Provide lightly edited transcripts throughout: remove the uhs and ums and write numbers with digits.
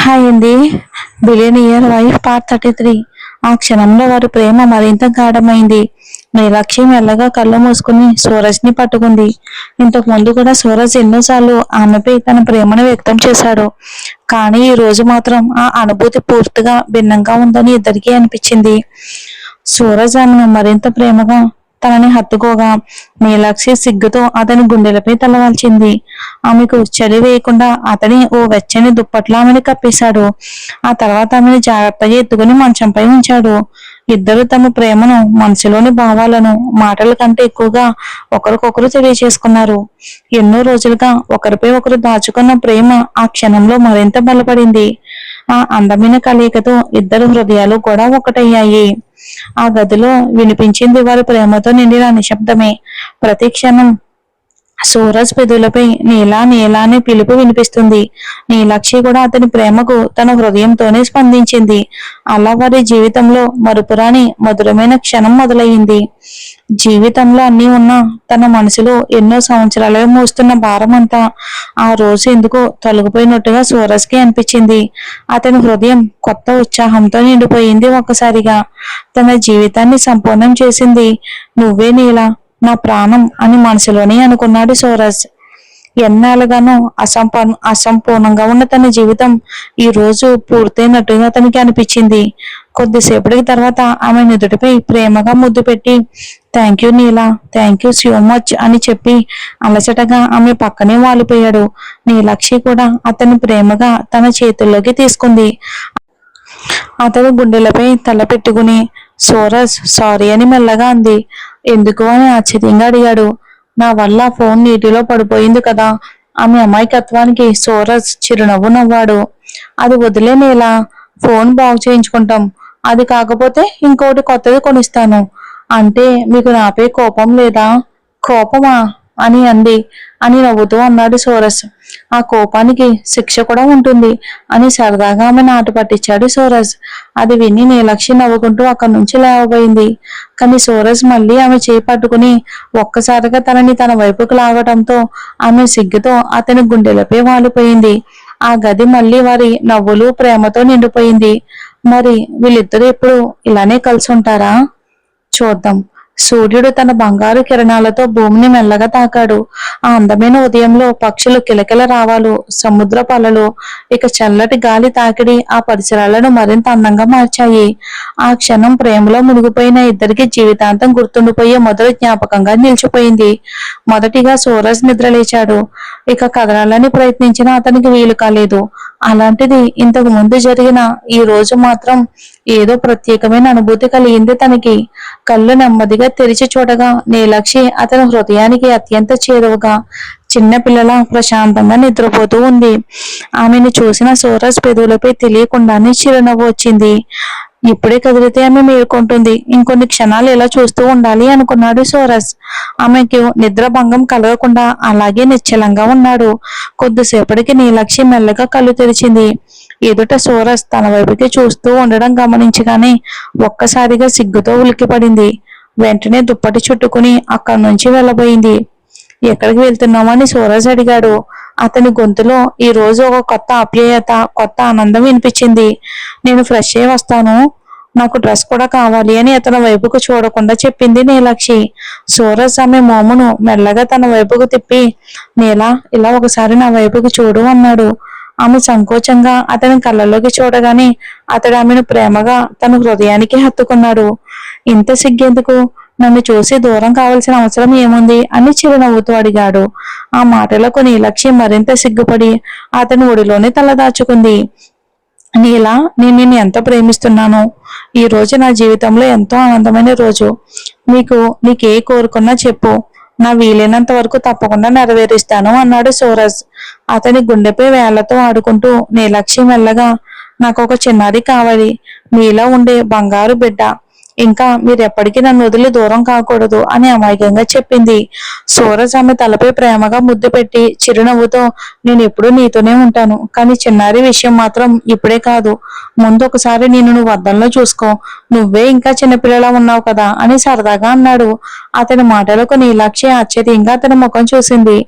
Hi అండి. Billionaire wife part 33. ఆ క్షణంలో వారి ప్రేమ మరింత గాఢమైంది. మీనాక్షి మెల్లగా కళ్ళు మూసుకుని సూరజ్ ని పట్టుకుంది. ఇంతకు ముందు కూడా సూరజ్ ఎన్నోసార్లు ఆమెపై తన ప్రేమను వ్యక్తం చేశాడు. కానీ ఈ రోజు మాత్రం ఆ అనుభూతి పూర్తిగా భిన్నంగా ఉందని ఇద్దరికీ అనిపించింది. సూరజ్ ఆమెను మరింత ప్రేమగా తనని హత్తుకోగా మీనాక్షి సిగ్గుతో అతని గుండెలపై తలవాల్చింది. ఆమెకు చలి వేయకుండా అతని ఓ వెచ్చని దుప్పట్లో ఆమెను కప్పేశాడు. ఆ తర్వాత ఆమెను జాగ్రత్తగా ఎత్తుకుని మంచంపై ఉంచాడు. ఇద్దరు తమ ప్రేమను, మనసులోని భావాలను మాటల కంటే ఎక్కువగా ఒకరికొకరు తెలియచేసుకున్నారు. ఎన్నో రోజులుగా ఒకరిపై ఒకరు దాచుకున్న ప్రేమ ఆ క్షణంలో మరింత బలపడింది. ఆ అందమైన కలయికతో ఇద్దరు హృదయాలు కూడా ఒకటయ్యాయి. ఆ గదిలో వినిపించింది వారి ప్రేమతో నిండిన నిశ్శబ్దమే. ప్రతి క్షణం సూరజ్ పెదవులపై నీలా నీలా అనే పిలుపు వినిపిస్తుంది. నీలాక్షి కూడా అతని ప్రేమకు తన హృదయంతోనే స్పందించింది. అలా వారి జీవితంలో మరుపురాని మధురమైన క్షణం మొదలయ్యింది. జీవితంలో అన్నీ ఉన్నా తన మనసులో ఎన్నో సంవత్సరాలుగా మోస్తున్న భారం అంతా ఆ రోజు ఎందుకో తొలగిపోయినట్టుగా సూరజ్కి అనిపించింది. అతని హృదయం కొత్త ఉత్సాహంతో నిండిపోయింది. ఒక్కసారిగా తన జీవితాన్ని సంపూర్ణం చేసింది నువ్వే నీలా, నా ప్రాణం అని మనసులోనే అనుకున్నాడు సూరజ్. ఎన్నాళ్ళుగానో అసంపూర్ణంగా ఉన్న తన జీవితం ఈ రోజు పూర్తయినట్టుగా అతనికి అనిపించింది. కొద్దిసేపటికి తర్వాత ఆమె నుదుటిపై ప్రేమగా ముద్దు పెట్టి thank you Neela, thank you so much అని చెప్పి అలసటగా ఆమె పక్కనే వాలిపోయాడు. నీలాక్షి కూడా అతన్ని ప్రేమగా తన చేతుల్లోకి తీసుకుంది. అతడు గుండెలపై తల పెట్టుకుని సూరజ్ సారీ అని మెల్లగా అంది. ఎందుకు అని ఆశ్చర్యంగా అడిగాడు. నా వల్ల ఫోన్ నీటిలో పడిపోయింది కదా. ఆమె అమాయకత్వానికి సూరజ్ చిరునవ్వు నవ్వాడు. అది వదిలేనేలా, ఫోన్ బాగు చేయించుకుంటాం. అది కాకపోతే ఇంకోటి కొత్తది కొనిస్తాను. అంటే మీకు నాపై కోపం లేదా? కోపమా అని నవ్వుతూ అన్నాడు సూరజ్. ఆ కోపానికి శిక్ష కూడా ఉంటుంది అని సరదాగా ఆమె నాటు పట్టించాడు సూరజ్. అది విని నీలాక్షి నవ్వుకుంటూ అక్కడి నుంచి లేవబోయింది. కానీ సూరజ్ మళ్ళీ ఆమె చేయి పట్టుకుని ఒక్కసారిగా తనని తన వైపుకు లాగటంతో ఆమె సిగ్గుతో అతని గుండెలపై వాలిపోయింది. ఆ గది మళ్ళీ వారి నవ్వులు ప్రేమతో నిండిపోయింది. మరి వీళ్ళిద్దరూ ఎప్పుడు ఇలానే కలిసి ఉంటారా? చూద్దాం. సూర్యుడు తన బంగారు కిరణాలతో భూమిని మెల్లగా తాకాడు. ఆ అందమైన ఉదయంలో పక్షులు కిలకిల రావాలు, సముద్ర అలలు, ఇక చల్లటి గాలి తాకిడి ఆ పరిసరాలను మరింత అందంగా మార్చాయి. ఆ క్షణం ప్రేమలో మునిగిపోయిన ఇద్దరికి జీవితాంతం గుర్తుండిపోయే మొదటి జ్ఞాపకంగా నిలిచిపోయింది. మొదటిగా సూరజ్ నిద్రలేచాడు. ఇక కదలాలని ప్రయత్నించినా అతనికి వీలు కాలేదు. అలాంటిది ఇంతకు ముందు జరిగిన ఈ రోజు మాత్రం ఏదో ప్రత్యేకమైన అనుభూతి కలిగింది తనకి. కళ్ళు నెమ్మదిగా తెరిచి చూడగా నీలాక్షి అతని హృదయానికి అత్యంత చేరువగా చిన్నపిల్లల ప్రశాంతంగా నిద్రపోతూ ఉంది. ఆమెను చూసిన సూరజ్ పెదవులపై తెలియకుండానే చిరునవ్వు వచ్చింది. ఇప్పుడే కదిలితే ఆమె మేల్కొంటుంది. ఇంకొన్ని క్షణాలు ఇలా చూస్తూ ఉండాలి అనుకున్నాడు సూరజ్. ఆమెకు నిద్ర భంగం కలగకుండా అలాగే నిశ్చలంగా ఉన్నాడు. కొద్దిసేపటికి నీలాక్షి మెల్లగా కళ్ళు తెరిచింది. ఎదుట సూరజ్ తన వైపుకి చూస్తూ ఉండడం గమనించగానే ఒక్కసారిగా సిగ్గుతో ఉలిక్కిపడింది. వెంటనే దుప్పటి చుట్టుకుని అక్కడి నుంచి వెళ్ళబోయింది. ఎక్కడికి వెళ్తున్నామని సూరజ్ అడిగాడు. అతని గొంతులో ఈ రోజు ఒక కొత్త ఆప్యాయత, కొత్త ఆనందం వినిపించింది. నేను ఫ్రెష్ అయ్యి వస్తాను, నాకు డ్రెస్ కూడా కావాలి అని అతని వైపుకు చూడకుండా చెప్పింది నీలాక్షి. సూరజ్ ఆమె మోమును మెల్లగా తన వైపుకు తిప్పి నీలా, ఇలా ఒకసారి నా వైపుకు చూడు అన్నాడు. ఆమె సంకోచంగా అతని కళ్ళలోకి చూడగానే అతడు ఆమెను ప్రేమగా తన హృదయానికి హత్తుకున్నాడు. ఇంత సిగ్గెందుకు? నన్ను చూసి దూరం కావాల్సిన అవసరం ఏముంది అని చిరునవ్వుతూ అడిగాడు. ఆ మాటలకు నీలాక్షి మరింత సిగ్గుపడి అతని ఒడిలోనే తలదాచుకుంది. నీలా, నేను నిన్ను ఎంత ప్రేమిస్తున్నాను. ఈ రోజు నా జీవితంలో ఎంతో ఆనందమైన రోజు. నీకే కోరుకున్నా చెప్పు, నా వీలైనంత వరకు తప్పకుండా నెరవేరుస్తాను అన్నాడు సూరజ్. అతని గుండెపై వేళ్లతో ఆడుకుంటూ నీలాక్షి మెల్లగా నాకు ఒక చిన్నారి కావాలి, మీలో ఉండే బంగారు బిడ్డ. ఇంకా మీరెప్పటికీ నన్ను వదిలి దూరం కాకూడదు అని అమాయకంగా చెప్పింది. సూరజ్ ఆమె తలపై ప్రేమగా ముద్దు పెట్టి చిరునవ్వుతో నేను ఎప్పుడూ నీతోనే ఉంటాను, కానీ చిన్నారి విషయం మాత్రం ఇప్పుడే కాదు, ముందు ఒకసారి నువ్వు అద్దంలో చూసుకో, నువ్వే ఇంకా చిన్నపిల్లలా ఉన్నావు కదా అని సరదాగా అన్నాడు. అతని మాటలకు నీలాక్షి ఆశ్చర్యంగా అతని ముఖం చూసింది.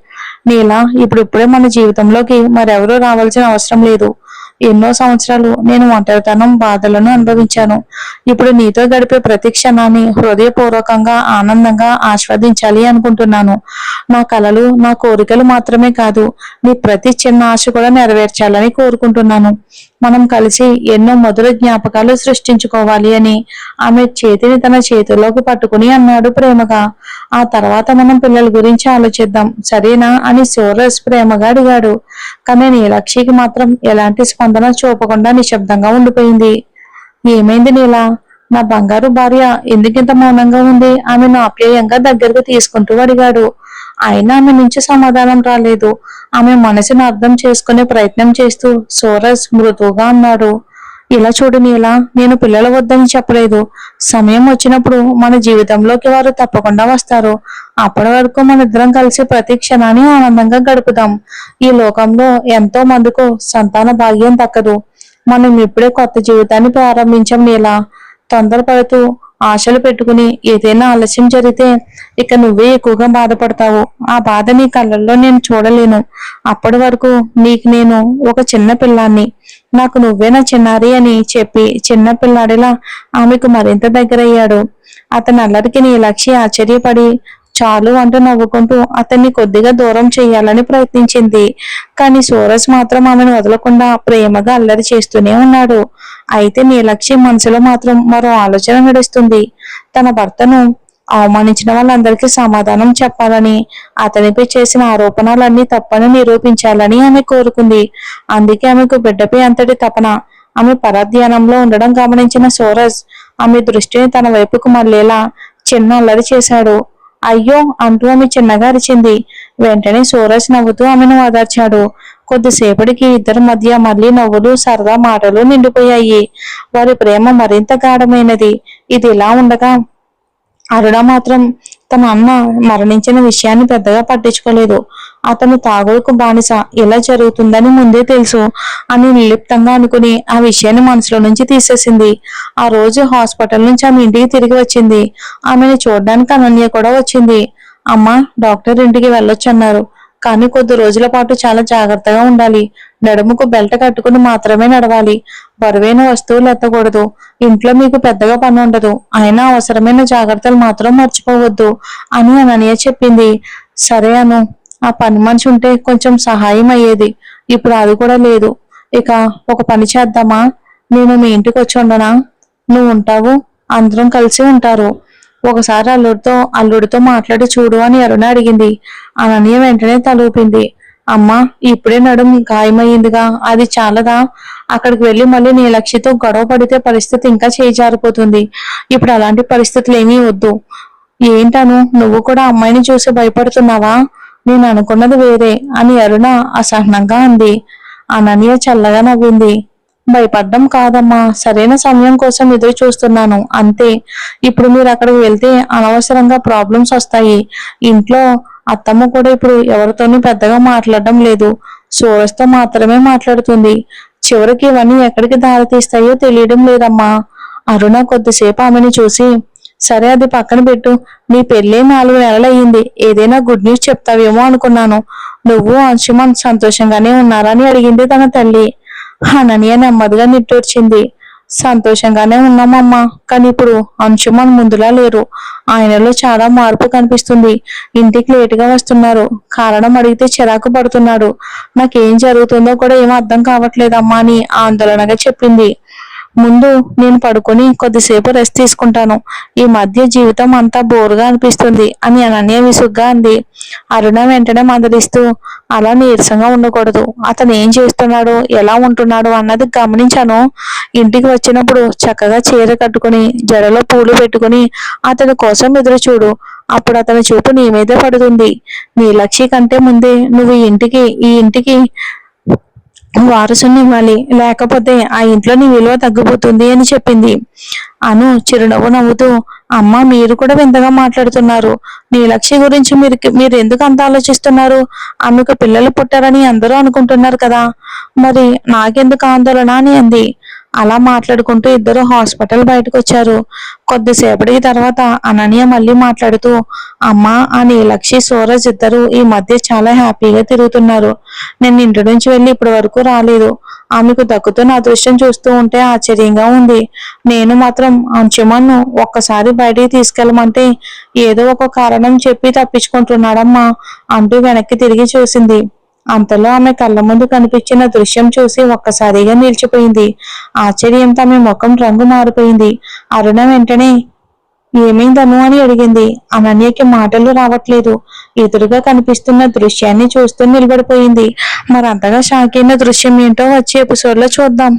నీలా, ఇప్పుడిప్పుడే మన జీవితంలోకి మరెవరూ రావాల్సిన అవసరం లేదు. ఎన్నో సంవత్సరాలు నేను ఒంటరితనం బాధలను అనుభవించాను. ఇప్పుడు నీతో గడిపే ప్రతి క్షణాన్ని హృదయపూర్వకంగా ఆనందంగా ఆస్వాదించాలి అనుకుంటున్నాను. నా కలలు నా కోరికలు మాత్రమే కాదు, నీ ప్రతి చిన్న ఆశ కూడా నెరవేర్చాలని కోరుకుంటున్నాను. మనం కలిసి ఎన్నో మధుర జ్ఞాపకాలు సృష్టించుకోవాలి అని ఆమె చేతిని తన చేతిలోకి పట్టుకుని అన్నాడు ప్రేమగా. ఆ తర్వాత మనం పిల్లల గురించి ఆలోచిద్దాం, సరేనా అని సూరజ్ ప్రేమగా అడిగాడు. కానీ నీలాక్షికి మాత్రం ఎలాంటి స్పందన చూపకుండా నిశ్శబ్దంగా ఉండిపోయింది. ఏమైంది నీలా? నా బంగారు భార్య ఎందుకింత మౌనంగా ఉంది? ఆమెను ఆప్యాయంగా దగ్గరకు తీసుకుంటూ అడిగాడు. అయినా ఆమె నుంచి సమాధానం రాలేదు. ఆమె మనసును అర్థం చేసుకునే ప్రయత్నం చేస్తూ సూరజ్ మృదువుగా అన్నాడు. ఇలా చూడు నీలా, నేను పిల్లలు వద్దని చెప్పలేదు. సమయం వచ్చినప్పుడు మన జీవితంలోకి వారు తప్పకుండా వస్తారు. అప్పటి వరకు మన ఇద్దరం కలిసి ప్రతి క్షణాన్ని ఆనందంగా గడుపుదాం. ఈ లోకంలో ఎంతో మందికి సంతాన భాగ్యం దక్కదు. మనం ఇప్పుడే కొత్త జీవితాన్ని ప్రారంభించాం నీలా. తొందరపడుతూ ఆశలు పెట్టుకుని ఏదైనా ఆలస్యం జరిగితే ఇక నువ్వే ఎక్కువగా బాధపడతావు. ఆ బాధ నీ కళ్ళల్లో నేను చూడలేను. అప్పటి వరకు నీకు నేను ఒక చిన్న పిల్లాన్ని, నాకు నువ్వే నా చిన్నారి అని చెప్పి చిన్న పిల్లాడిలా ఆమెకు మరింత దగ్గరయ్యాడు. అతని అల్లరికి నీలాక్షి ఆశ్చర్యపడి చాలు అంటూ నవ్వుకుంటూ అతన్ని కొద్దిగా దూరం చేయాలని ప్రయత్నించింది. కానీ సూరజ్ మాత్రం ఆమెను వదలకుండా ప్రేమగా అల్లరి చేస్తూనే ఉన్నాడు. అయితే నీలాక్షి మనసులో మాత్రం మరో ఆలోచన నడుస్తుంది. తన భర్తను అవమానించిన వాళ్ళందరికీ సమాధానం చెప్పాలని, అతనిపై చేసిన ఆరోపణలన్నీ తప్పని నిరూపించాలని ఆమె కోరుకుంది. అందుకే ఆమెకు బిడ్డపై అంతటి తపన. ఆమె పరధ్యానంలో ఉండడం గమనించిన సూరజ్ ఆమె దృష్టిని తన వైపుకు మళ్ళేలా చిన్న అల్లరి చేశాడు. అయ్యో అంటూ ఆమె చిన్నగా అరిచింది. వెంటనే సూరజ్ నవ్వుతూ ఆమెను ఓదార్చాడు. కొద్దిసేపటికి ఇద్దరి మధ్య మళ్ళీ నవ్వులు సరదా మాటలు నిండిపోయాయి. వారి ప్రేమ మరింత గాఢమైనది. ఇది ఇలా ఉండగా అరుణ మాత్రం తన అన్న మరణించిన విషయాన్ని పెద్దగా పట్టించుకోలేదు. అతను తాగుడుకు బానిస, ఇలా జరుగుతుందని ముందే తెలుసు అని నిర్లిప్తంగా అనుకుని ఆ విషయాన్ని మనసులో నుంచి తీసేసింది. ఆ రోజు హాస్పిటల్ నుంచి ఆమె ఇంటికి తిరిగి వచ్చింది. ఆమెను చూడడానికి అనన్య కూడా వచ్చింది. అమ్మ, డాక్టర్ ఇంటికి వెళ్ళొచ్చన్నారు, కానీ కొద్ది రోజుల పాటు చాలా జాగ్రత్తగా ఉండాలి. నడుముకు బెల్ట్ కట్టుకుని మాత్రమే నడవాలి. బరువైన వస్తువులు ఎత్తకూడదు. ఇంట్లో మీకు పెద్దగా పని ఉండదు. అయినా అవసరమైన జాగ్రత్తలు మాత్రం మర్చిపోవద్దు అని అనన్య చెప్పింది. సరే అను, ఆ పని మనిషి ఉంటే కొంచెం సహాయం అయ్యేది. ఇప్పుడు అది కూడా లేదు. ఇక ఒక పని చేద్దామా? నేను మీ ఇంటికి వచ్చి ఉండనా? నువ్వు ఉంటావు, అందరం కలిసి ఉంటారు. ఒకసారి అల్లుడితో మాట్లాడి చూడు అని అరుణ అడిగింది. అనన్య వెంటనే తలూపింది. అమ్మా, ఇప్పుడే నడుం గాయమయ్యిందిగా, అది చాలదా? అక్కడికి వెళ్ళి మళ్ళీ నీలక్షితో గొడవ పడితే పరిస్థితి ఇంకా చేజారిపోతుంది. ఇప్పుడు అలాంటి పరిస్థితులు ఏమీ వద్దు. ఏంటను, నువ్వు కూడా అమ్మాయిని చూసి భయపడుతున్నావా? నేను అనుకున్నది వేరే అని అరుణ అసహనంగా అంది. అనన్య చల్లగా నవ్వింది. భయపడ్డం కాదమ్మా, సరైన సమయం కోసం ఎదురు చూస్తున్నాను అంతే. ఇప్పుడు మీరు అక్కడికి వెళ్తే అనవసరంగా ప్రాబ్లమ్స్ వస్తాయి. ఇంట్లో అత్తమ్మ కూడా ఇప్పుడు ఎవరితోనూ పెద్దగా మాట్లాడడం లేదు. సూరజ్తో మాత్రమే మాట్లాడుతుంది. చివరికి ఇవన్నీ ఎక్కడికి దారితీస్తాయో తెలియడం లేదమ్మా. అరుణ కొద్దిసేపు ఆమెను చూసి, సరే అది పక్కన పెట్టు. నీ పెళ్ళే 4 నెలలు అయ్యింది. ఏదైనా గుడ్ న్యూస్ చెప్తావేమో అనుకున్నాను. నువ్వు అంశుమన్ సంతోషంగానే ఉన్నారా అని అడిగింది తన తల్లి. అనన్య నెమ్మదిగా నిట్టూర్చింది. సంతోషంగానే ఉన్నామమ్మా, కానీ ఇప్పుడు అంశుమన్ ముందులా లేరు. ఆయనలో చాలా మార్పు కనిపిస్తుంది. ఇంటికి లేటుగా వస్తున్నారు. కారణం అడిగితే చిరాకు పడుతున్నాడు. నాకేం జరుగుతుందో కూడా ఏమీ అర్థం కావట్లేదమ్మా అని ఆందోళనగా చెప్పింది. ముందు నేను పడుకొని కొద్దిసేపు రెస్ట్ తీసుకుంటాను. ఈ మధ్య జీవితం అంతా బోరుగా అనిపిస్తుంది అని అనన్య విసుగ్గా అంది. అరుణ వెంటనే మందలిస్తూ, అలా నీరసంగా ఉండకూడదు. అతను ఏం చేస్తున్నాడు, ఎలా ఉంటున్నాడు అన్నది గమనించాను. ఇంటికి వచ్చినప్పుడు చక్కగా చీర కట్టుకుని జడలో పూలు పెట్టుకుని అతని కోసం ఎదురు చూడు. అప్పుడు అతని చూపు నీ మీదే పడుతుంది. నీ లక్ష్య కంటే ముందే నువ్వు ఈ ఇంటికి వారసుని ఇవ్వాలి, లేకపోతే ఆ ఇంట్లో నీ విలువ తగ్గిపోతుంది అని చెప్పింది. అను చిరునవ్వు నవ్వుతూ, అమ్మ, మీరు కూడా వింతగా మాట్లాడుతున్నారు. నీ లక్ష్య గురించి మీరు ఎందుకు అంత ఆలోచిస్తున్నారు? ఆమెకు పిల్లలు పుట్టారని అందరూ అనుకుంటున్నారు కదా, మరి నాకెందుకు ఆందోళన అని అంది. అలా మాట్లాడుకుంటూ ఇద్దరు హాస్పిటల్ బయటకు వచ్చారు. కొద్దిసేపటికి తర్వాత అనన్య మళ్ళీ మాట్లాడుతూ, అమ్మా, ఆ నీలక్షి సూరజ్ ఇద్దరు ఈ మధ్య చాలా హ్యాపీగా తిరుగుతున్నారు. నేను ఇంటి నుంచి వెళ్ళి ఇప్పటి వరకు రాలేదు. ఆమెకు దక్కుతున్న అదృష్టం చూస్తూ ఉంటే ఆశ్చర్యంగా ఉంది. నేను మాత్రం అంచుమన్ను ఒక్కసారి బయటికి తీసుకెళ్ళమంటే ఏదో ఒక కారణం చెప్పి తప్పించుకుంటున్నాడమ్మా అంటూ వెనక్కి తిరిగి చూసింది. అంతలో ఆమె కళ్ళ ముందు కనిపించిన దృశ్యం చూసి ఒక్కసారిగా నిలిచిపోయింది. ఆశ్చర్యంతో ఆమె ముఖం రంగు మారిపోయింది. అరుణ వెంటనే ఏమైందను అని అడిగింది. అనన్యకి మాటలు రావట్లేదు. ఎదురుగా కనిపిస్తున్న దృశ్యాన్ని చూస్తూ నిలబడిపోయింది. మరంతగా షాక్ అయిన దృశ్యం ఏంటో వచ్చే ఎపిసోడ్ లో చూద్దాం.